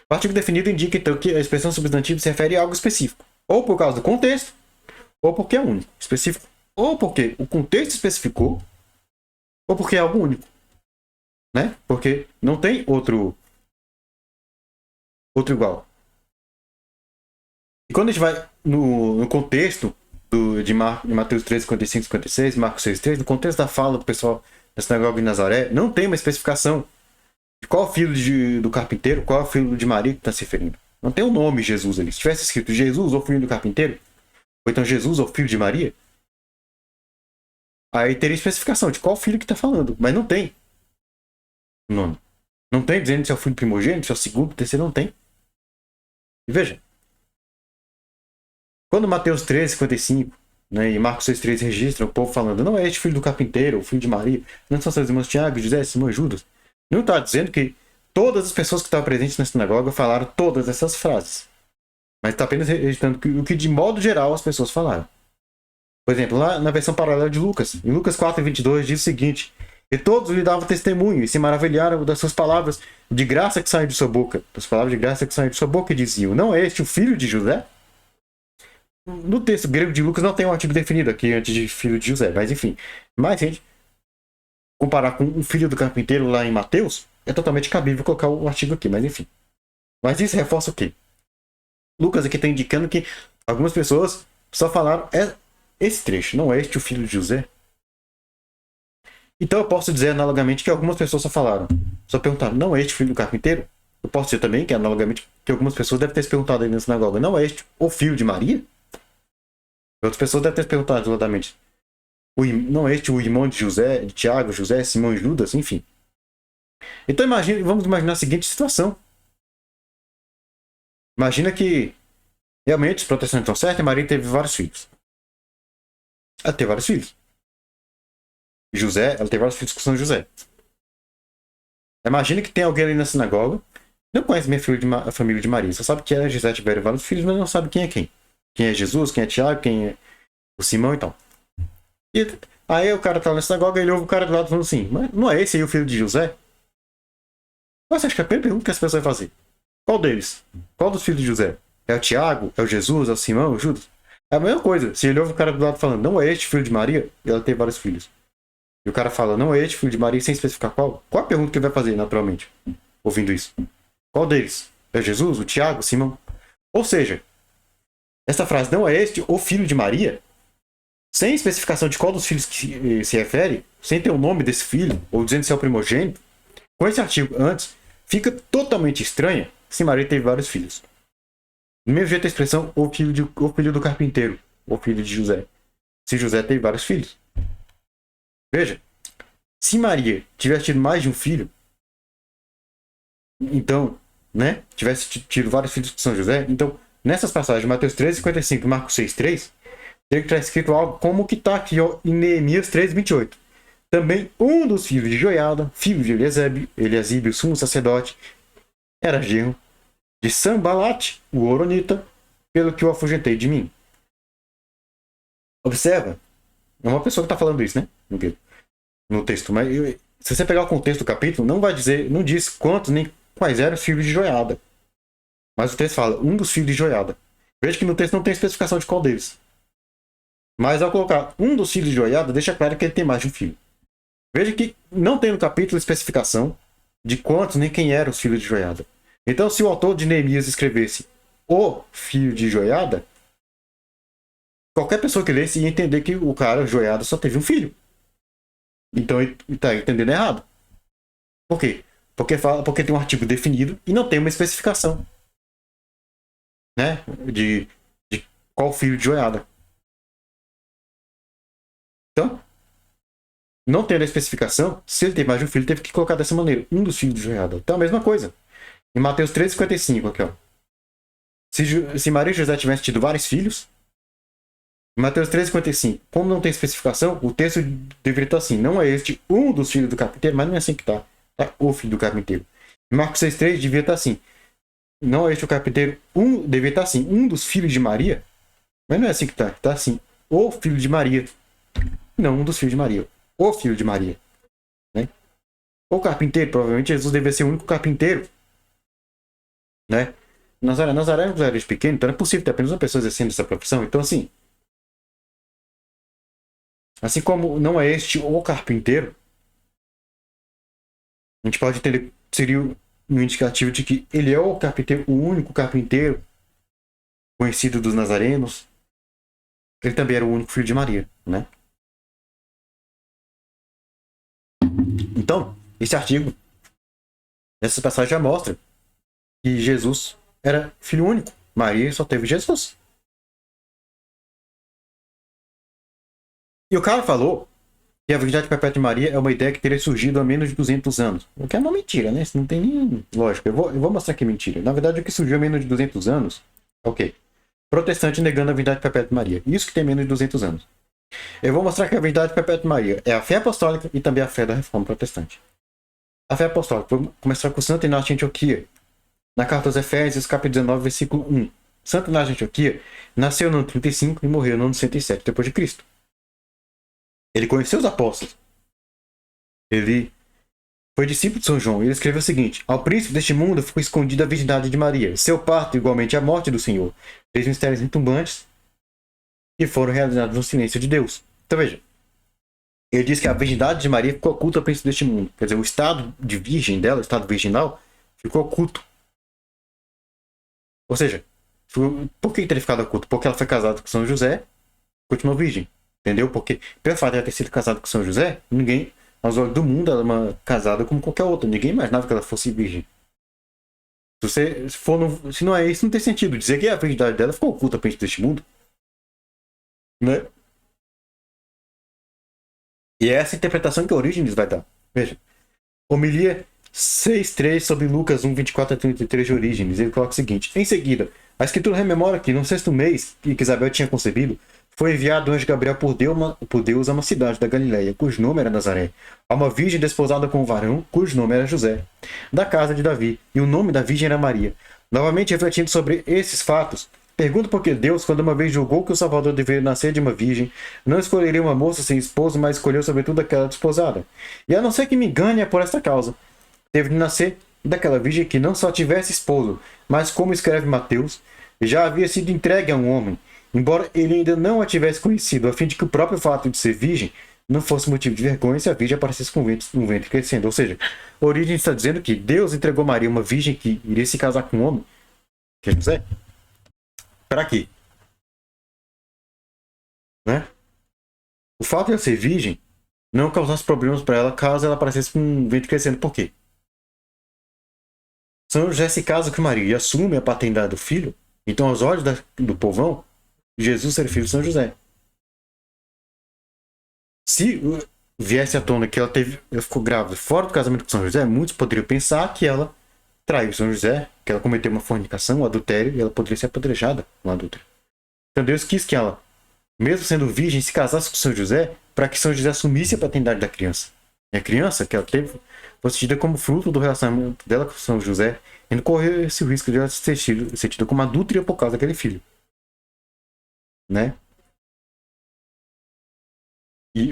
Speaker 1: O artigo definido indica, então, que a expressão substantivo se refere a algo específico. Ou por causa do contexto, ou porque é único. Específico, ou porque o contexto especificou, ou porque é algo único. Né? Porque não tem outro igual. E quando a gente vai no contexto, de Mateus 13, 55, 56, Marcos 6, 3, no contexto da fala do pessoal da sinagoga de Nazaré, não tem uma especificação de qual filho do carpinteiro, qual é o filho de Maria que está se referindo. Não tem o nome Jesus ali. Se tivesse escrito Jesus ou filho do carpinteiro, ou então Jesus ou filho de Maria, aí teria especificação de qual filho que está falando. Mas não tem nome. Não tem dizendo se é o filho primogênito, se é o segundo, terceiro, não tem. E veja, quando Mateus 13, 55, né, e Marcos 6, 3 registram o povo falando, não é este filho do carpinteiro, o filho de Maria, não são seus irmãos Tiago, José, Simão e Judas, não está dizendo que todas as pessoas que estavam presentes na sinagoga falaram todas essas frases. Mas está apenas registrando o que de modo geral as pessoas falaram. Por exemplo, lá na versão paralela de Lucas, em Lucas 4, 22, diz o seguinte: e todos lhe davam testemunho e se maravilharam das suas palavras de graça que saem de sua boca. Das palavras de graça que saem de sua boca e diziam, não é este o filho de José? No texto grego de Lucas não tem um artigo definido aqui antes de filho de José, mas enfim. Mas, gente, comparar com o filho do carpinteiro lá em Mateus, é totalmente cabível colocar o artigo aqui, mas enfim. Mas isso reforça o quê? Lucas aqui está indicando que algumas pessoas só falaram esse trecho, não é este o filho de José? Então eu posso dizer analogamente que algumas pessoas só perguntaram, não é este o filho do carpinteiro? Eu posso dizer também que analogamente que algumas pessoas devem ter se perguntado aí na sinagoga, não é este o filho de Maria? Outras pessoas devem ter se perguntado exatamente, não é este o irmão de José, de Tiago, José, Simão e Judas, enfim. Então vamos imaginar a seguinte situação. Imagina que realmente os protestantes estão certos e Maria teve vários filhos. Ela teve vários filhos. Ela teve vários filhos com São José. Imagina que tem alguém ali na sinagoga, não conhece a família de Maria, só sabe que ela e José tiveram vários filhos, mas não sabe quem é quem. Quem é Jesus, quem é Tiago, quem é o Simão e tal. E aí o cara tá na sinagoga e ele ouve o cara do lado falando assim, mas não é esse aí o filho de José? Mas você acha que é a primeira pergunta que as pessoas vão fazer? Qual deles? Qual dos filhos de José? É o Tiago? É o Jesus? É o Simão? É o Judas? É a mesma coisa. Se ele ouve o cara do lado falando, não é este filho de Maria, e ela tem vários filhos. E o cara fala, não é este filho de Maria, sem especificar qual. Qual a pergunta que ele vai fazer, naturalmente, ouvindo isso? Qual deles? É Jesus? O Tiago? O Simão? Ou seja, essa frase, não é este o filho de Maria, sem especificação de qual dos filhos que se refere, sem ter o nome desse filho, ou dizendo se é o primogênito, com esse artigo antes, fica totalmente estranha se Maria teve vários filhos. Do mesmo jeito a expressão o filho do carpinteiro, o filho de José. Se José teve vários filhos. Veja, se Maria tivesse tido mais de um filho, então, né, tivesse tido vários filhos com São José, então, nessas passagens, Mateus 13, 55 e Marcos 6, 3, teria que estar escrito algo como que está aqui ó, em Neemias 3, 28. Também um dos filhos de Joiada, filho de Eliasibe, o sumo sacerdote, era genro de Sambalate, o Horonita, pelo que o afugentei de mim. Observa, é uma pessoa que está falando isso, né? No texto, mas se você pegar o contexto do capítulo, não diz quantos nem quais eram os filhos de Joiada. Mas o texto fala, um dos filhos de Joiada. Veja que no texto não tem especificação de qual deles. Mas ao colocar um dos filhos de Joiada, deixa claro que ele tem mais de um filho. Veja que não tem no capítulo especificação de quantos nem quem eram os filhos de Joiada. Então, se o autor de Neemias escrevesse o filho de Joiada, qualquer pessoa que lesse ia entender que o cara, Joiada, só teve um filho. Então, ele está entendendo errado. Por quê? Porque tem um artigo definido e não tem uma especificação, né, de qual filho de Joiada. Então, não tendo a especificação, se ele teve mais de um filho, teve que colocar dessa maneira, um dos filhos de Joiada. Então, a mesma coisa. Em Mateus 13, 55, aqui, ó. Se Maria e José tivessem tido vários filhos, em Mateus 13, 55, como não tem especificação, o texto deveria estar assim, não é este um dos filhos do carpinteiro, mas não é assim que está. Tá o filho do carpinteiro. Em Marcos 6, 3, devia estar assim, não é este o carpinteiro, deveria estar assim, um dos filhos de Maria, mas não é assim que está. Está assim, o filho de Maria. Não, um dos filhos de Maria. O filho de Maria. Né? O carpinteiro, provavelmente Jesus deveria ser o único carpinteiro. Né? Nazaré é um lugar pequeno, então não é possível ter apenas uma pessoa exercendo essa profissão. Então, assim como não é este o carpinteiro, a gente pode entender que seria um indicativo de que ele é o carpinteiro, o único carpinteiro conhecido dos nazarenos, ele também era o único filho de Maria, né? Então, esse artigo, essa passagem já mostra que Jesus era filho único. Maria só teve Jesus. E o cara falou que a virgindade perpétua de Maria é uma ideia que teria surgido há menos de 200 anos. O que é uma mentira, né? Isso não tem nem lógica. Eu vou mostrar que é mentira. Na verdade, o que surgiu há menos de 200 anos é o quê? Protestante negando a virgindade perpétua de Maria. Isso que tem menos de 200 anos. Eu vou mostrar que a virgindade perpétua de Maria é a fé apostólica e também a fé da reforma protestante. A fé apostólica. Vou começar com Santo Inácio de Antioquia. Na carta aos Efésios, capítulo 19, versículo 1. Santo Inácio de Antioquia nasceu no ano 35 e morreu no ano 107 depois de Cristo. Ele conheceu os apóstolos. Ele foi discípulo de São João. Ele escreveu o seguinte: ao príncipe deste mundo ficou escondida a virgindade de Maria. Seu parto, igualmente a morte do Senhor. Três mistérios retumbantes que foram realizados no silêncio de Deus. Então veja. Ele diz que a virgindade de Maria ficou oculta ao príncipe deste mundo. Quer dizer, o estado de virgem dela, o estado virginal, ficou oculto. Ou seja, por que teria ficado oculto? Porque ela foi casada com São José, continuou virgem. Entendeu? Porque, pelo fato de ela ter sido casada com São José, ninguém, aos olhos do mundo, ela é uma casada como qualquer outra. Ninguém imaginava que ela fosse virgem. Se não é isso, não tem sentido. Dizer que a virgindade dela ficou oculta ao príncipe deste mundo. Né? E é essa interpretação que a Orígenes vai dar. Veja. Homilia 6.3 sobre Lucas 1:24-33 de Orígenes. Ele coloca o seguinte: em seguida, a escritura rememora que no sexto mês que Isabel tinha concebido, foi enviado o anjo Gabriel por Deus a uma cidade da Galileia, cujo nome era Nazaré, a uma virgem desposada com um varão, cujo nome era José, da casa de Davi, e o nome da virgem era Maria. Novamente refletindo sobre esses fatos, pergunto por que Deus, quando uma vez julgou que o Salvador deveria nascer de uma virgem, não escolheria uma moça sem esposo, mas escolheu sobretudo aquela desposada. E a não ser que me engane é por esta causa. Teve de nascer daquela virgem que não só tivesse esposo, mas, como escreve Mateus, já havia sido entregue a um homem, embora ele ainda não a tivesse conhecido, a fim de que o próprio fato de ser virgem não fosse motivo de vergonha se a virgem aparecesse com um ventre crescendo. Ou seja, Orígenes está dizendo que Deus entregou Maria, uma virgem que iria se casar com um homem, que é José. Para quê? Né? O fato de ela ser virgem não causasse problemas para ela caso ela aparecesse com um ventre crescendo. Por quê? São José se casa com Maria e assume a paternidade do filho. Então, aos olhos do povão, Jesus era filho de São José. Se viesse à tona que ela ficou grávida fora do casamento com São José, muitos poderiam pensar que ela traiu São José, que ela cometeu uma fornicação, um adultério, e ela poderia ser apedrejada com adultério. Então Deus quis que ela, mesmo sendo virgem, se casasse com São José, para que São José assumisse a paternidade da criança. E a criança que ela teve fosse tida como fruto do relacionamento dela com São José, e não correr esse risco de ela ser tida como adúltera por causa daquele filho. Né?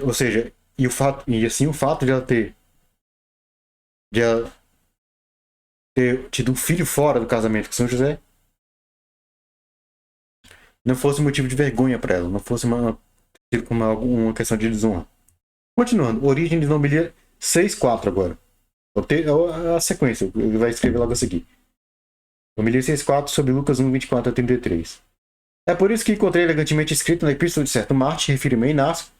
Speaker 1: Ou seja, o fato de ela ter tido um filho fora do casamento com São José não fosse motivo de vergonha para ela, não fosse tido como uma questão de desonra. Continuando, Orígenes na homilia 6.4 agora. A sequência, ele vai escrever logo a seguir. Homilia 6.4 sobre Lucas 1:24-33. É por isso que encontrei elegantemente escrito na epístola de certo Marte, refiro-me a Inácio,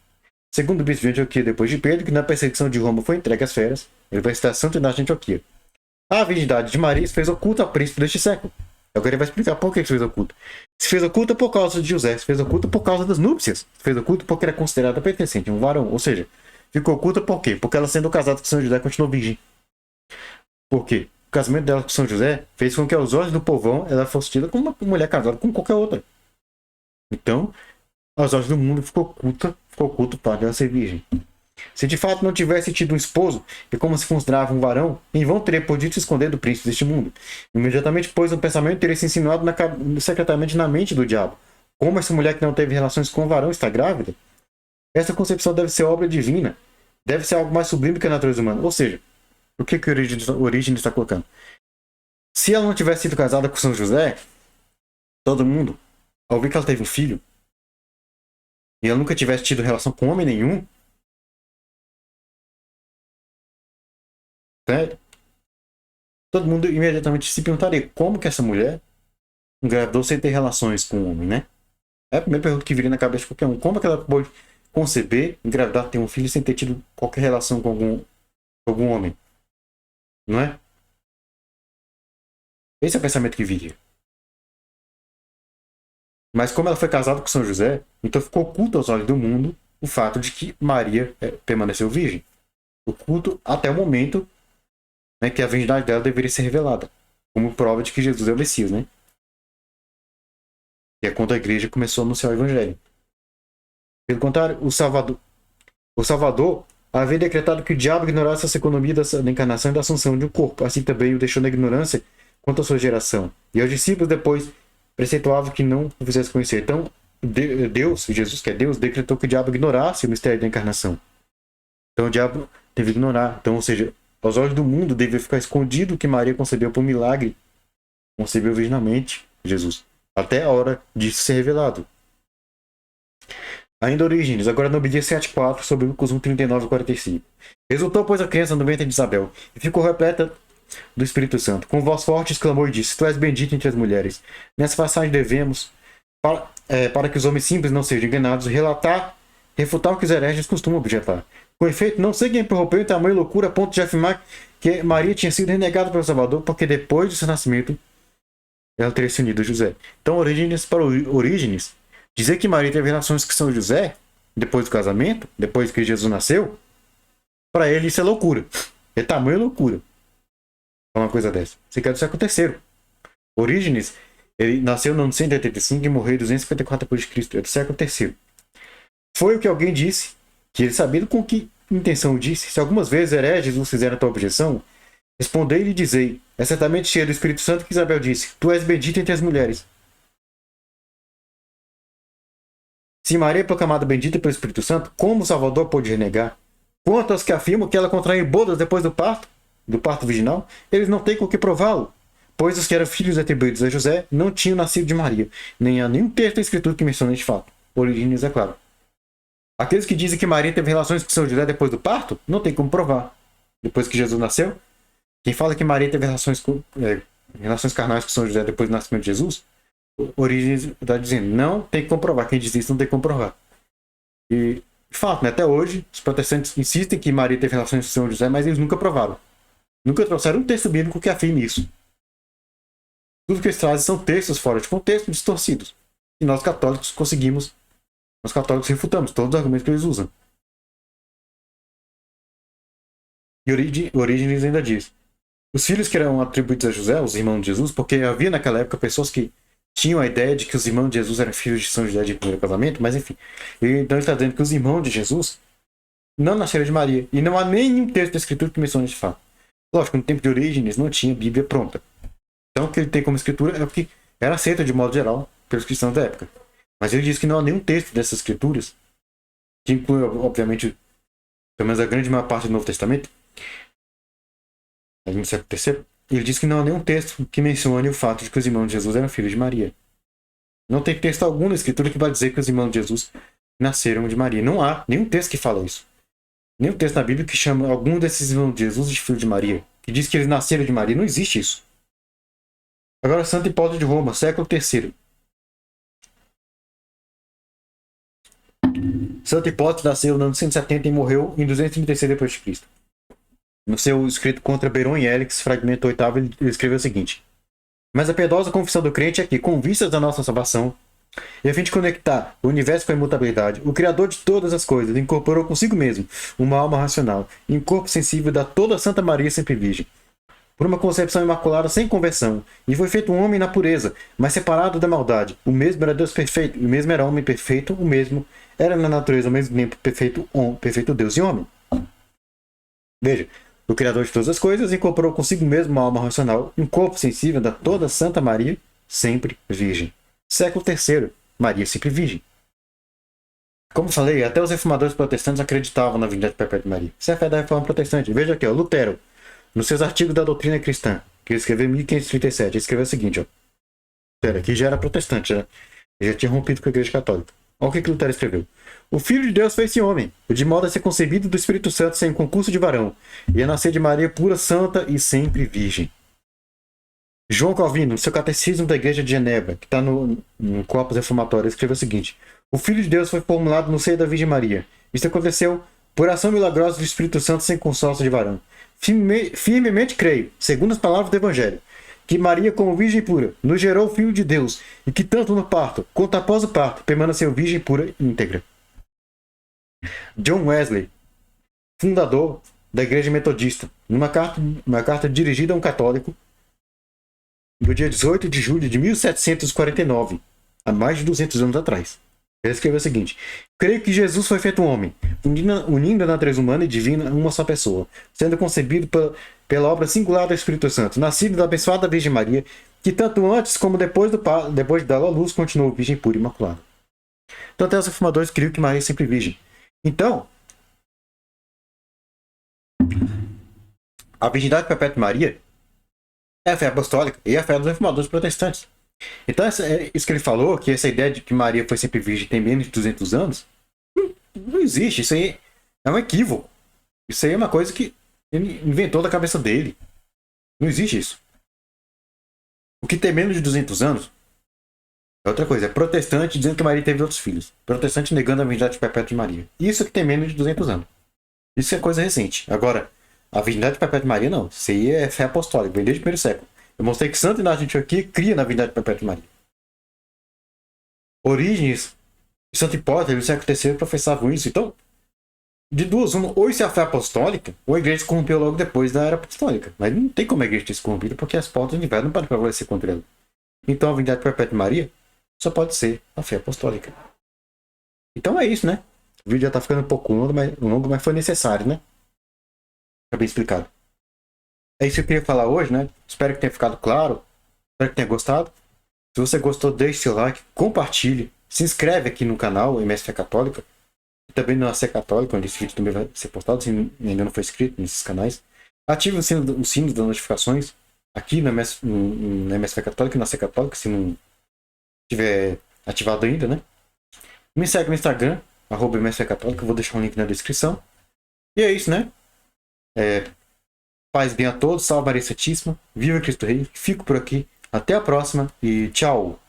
Speaker 1: segundo o bispo de Antioquia depois de Pedro, que na perseguição de Roma foi entregue às feras. Ele vai citar Santo Inácio de Antioquia. A virgindade de Maria se fez oculta ao príncipe deste século. Agora ele vai explicar por que se fez oculta. Se fez oculta por causa de José, se fez oculta por causa das núpcias, se fez oculta porque era considerada pertencente a um varão. Ou seja, ficou oculta por quê? Porque ela, sendo casada com São José, continuou virgem. Por quê? O casamento dela com São José fez com que aos olhos do povão ela fosse tida como uma mulher casada com qualquer outra. Então, aos olhos do mundo ficou oculto o fato de ela ser virgem. Se de fato não tivesse tido um esposo, e como se considerava um varão, em vão teria podido se esconder do príncipe deste mundo. Imediatamente, pois, o pensamento teria se insinuado secretamente na mente do diabo. Como essa mulher que não teve relações com o varão está grávida? Essa concepção deve ser obra divina. Deve ser algo mais sublime que a natureza humana. Ou seja, o que Orígenes está colocando? Se ela não tivesse sido casada com São José, todo mundo, ao ver que ela teve um filho, e ela nunca tivesse tido relação com homem nenhum, né? Todo mundo imediatamente se perguntaria como que essa mulher engravidou sem ter relações com o homem, né? É a primeira pergunta que viria na cabeça de qualquer um. Como é que ela pode conceber, engravidar, ter um filho sem ter tido qualquer relação com algum homem? Não é? Esse é o pensamento que viria. Mas como ela foi casada com São José, então ficou oculto aos olhos do mundo o fato de que Maria permaneceu virgem. Oculto até o momento, né, que a virgindade dela deveria ser revelada, como prova de que Jesus é o Messias, né? E é quando a igreja começou a anunciar o evangelho. Pelo contrário, o Salvador havia decretado que o diabo ignorasse essa economia da encarnação e da assunção de um corpo. Assim também o deixou na ignorância quanto à sua geração. E aos discípulos depois preceituava que não o fizesse conhecer. Então, Deus, Jesus, que é Deus, decretou que o diabo ignorasse o mistério da encarnação. Então o diabo teve que ignorar. Então, ou seja, aos olhos do mundo devia ficar escondido que Maria concebeu por milagre. Concebeu virginalmente Jesus. Até a hora disso ser revelado. Ainda Orígenes, agora no obediência 7.4, sobre Lucas 1:39 e 45. Resultou, pois, a criança no ventre de Isabel, e ficou repleta do Espírito Santo. Com voz forte exclamou e disse: Tu és bendita entre as mulheres. Nessa passagem devemos, para que os homens simples não sejam enganados, refutar o que os hereges costumam objetar. Com efeito, não sei quem prorrompeu em tamanha loucura a ponto de afirmar que Maria tinha sido renegada pelo Salvador, porque depois do seu nascimento ela teria se unido a José. Então, para Orígenes, dizer que Maria teve relações com São José depois do casamento, depois que Jesus nasceu, para ele isso é loucura. É tamanha loucura. Uma coisa dessa. Isso aqui é do século III. Orígenes, ele nasceu no ano 185 e morreu em 254 d.C. É do século III. Foi o que alguém disse, que ele sabia com que intenção disse. Se algumas vezes hereges vos fizeram tal objeção, respondei-lhe e dizei: é certamente cheia do Espírito Santo que Isabel disse: Tu és bendita entre as mulheres. Se Maria é proclamada bendita pelo Espírito Santo, como o Salvador pôde renegar? Quanto aos que afirmam que ela contraiu bodas depois do parto virginal, eles não têm com que prová-lo, pois os que eram filhos atribuídos a José não tinham nascido de Maria, nem há nenhum texto da Escritura que mencione este fato. Orígenes é claro. Aqueles que dizem que Maria teve relações com São José depois do parto, não tem como provar. Depois que Jesus nasceu, quem fala que Maria teve relações carnais com São José depois do nascimento de Jesus, Orígenes está dizendo, não tem que comprovar. Quem diz isso não tem que comprovar. E, de fato, né, até hoje, os protestantes insistem que Maria teve relações com São José, mas eles nunca provaram. Nunca trouxeram um texto bíblico que afirme isso. Tudo que eles trazem são textos fora de contexto, distorcidos. E nós católicos refutamos todos os argumentos que eles usam. E Orígenes ainda diz: os filhos que eram atribuídos a José, os irmãos de Jesus, porque havia naquela época pessoas que tinham a ideia de que os irmãos de Jesus eram filhos de São José de primeiro casamento, mas enfim. Então ele está dizendo que os irmãos de Jesus não nasceram de Maria. E não há nenhum texto da Escritura que mencione esse fato. Lógico, no tempo de Orígenes não tinha Bíblia pronta. Então o que ele tem como escritura é o que era aceito de modo geral pelos cristãos da época. Mas ele diz que não há nenhum texto dessas escrituras, que inclui, obviamente, pelo menos a grande maior parte do Novo Testamento, no século III, ele diz que não há nenhum texto que mencione o fato de que os irmãos de Jesus eram filhos de Maria. Não tem texto algum na Escritura que vai dizer que os irmãos de Jesus nasceram de Maria. Não há nenhum texto que fala isso. Nenhum texto na Bíblia que chama algum desses irmãos de Jesus de filho de Maria, que diz que eles nasceram de Maria. Não existe isso. Agora, Santa Hipólita de Roma, século III. Santa Hipólita nasceu no ano 170 e morreu em 236 d.C. No seu escrito contra Beron e Hélix, fragmento 8º, ele escreveu o seguinte: mas a piedosa confissão do crente é que, com vistas da nossa salvação, e a fim de conectar o universo com a imutabilidade, o Criador de todas as coisas incorporou consigo mesmo uma alma racional e um corpo sensível da toda Santa Maria sempre virgem, por uma concepção imaculada sem conversão, e foi feito um homem na pureza, mas separado da maldade. O mesmo era Deus perfeito, e o mesmo era homem perfeito, o mesmo era na natureza ao mesmo tempo perfeito Deus e homem. Veja, o Criador de todas as coisas incorporou consigo mesmo uma alma racional e um corpo sensível da toda Santa Maria sempre virgem. Século III, Maria sempre virgem. Como falei, até os reformadores protestantes acreditavam na virgindade perpétua de Maria. Isso é a fé da reforma protestante. Veja aqui, ó, Lutero, nos seus artigos da doutrina cristã, que ele escreveu em 1537, ele escreveu o seguinte, ó. Lutero aqui já era protestante, já tinha rompido com a Igreja Católica. Olha o que Lutero escreveu. O Filho de Deus fez-se homem, de modo a ser concebido do Espírito Santo sem concurso de varão, e a nascer de Maria pura, santa e sempre virgem. João Calvino, no seu Catecismo da Igreja de Genebra, que está no Corpus Reformatório, escreveu o seguinte: o Filho de Deus foi formulado no seio da Virgem Maria. Isso aconteceu por ação milagrosa do Espírito Santo sem consórcio de varão. Firmemente creio, segundo as palavras do Evangelho, que Maria, como virgem pura, nos gerou o Filho de Deus, e que tanto no parto quanto após o parto permaneceu virgem pura e íntegra. John Wesley, fundador da Igreja Metodista, numa carta dirigida a um católico, no dia 18 de julho de 1749, há mais de 200 anos atrás. Ele escreveu o seguinte: creio que Jesus foi feito homem, unindo a natureza humana e divina em uma só pessoa, sendo concebido pela obra singular do Espírito Santo, nascido da abençoada Virgem Maria, que tanto antes como depois de dar à luz continuou virgem pura e imaculada. Então até os reformadores criam que Maria é sempre virgem. Então, a virgindade perpétua de Maria é a fé apostólica e a fé dos reformadores protestantes. Então, isso que ele falou, que essa ideia de que Maria foi sempre virgem tem menos de 200 anos, não existe. Isso aí é um equívoco. Isso aí é uma coisa que ele inventou da cabeça dele. Não existe isso. O que tem menos de 200 anos é outra coisa. É protestante dizendo que Maria teve outros filhos. Protestante negando a virgindade perpétua de Maria. Isso que tem menos de 200 anos. Isso é coisa recente. Agora, a virgindade perpétua de Maria, não. Isso aí é fé apostólica. Vem desde o primeiro século. Eu mostrei que Santo Inácio de Antioquia cria na virgindade perpétua de Maria. Orígenes e Santo Hipólito, no século III, professavam isso. Então, de duas, uma, ou isso é a fé apostólica, ou a igreja se corrompeu logo depois da era apostólica. Mas não tem como a igreja ter se corrompido, porque as portas do inferno não podem prevalecer contra ela. Então, a virgindade perpétua de Maria só pode ser a fé apostólica. Então é isso, né? O vídeo já tá ficando um pouco longo, mas foi necessário, né? Tá bem explicado. É isso que eu queria falar hoje, né? Espero que tenha ficado claro. Espero que tenha gostado. Se você gostou, deixe seu like, compartilhe. Se inscreve aqui no canal MS Fé Católica. E também no AC Católica, onde esse vídeo também vai ser postado, se ainda não foi inscrito nesses canais. Ative o sino das notificações aqui no MS Fé Católica e na AC Católica, se não tiver ativado ainda, né? Me segue no Instagram, @MS Fé Católica. Eu vou deixar um link na descrição. E é isso, né? Paz bem a todos, salve Maria Santíssima, viva Cristo Rei, fico por aqui, até a próxima e tchau!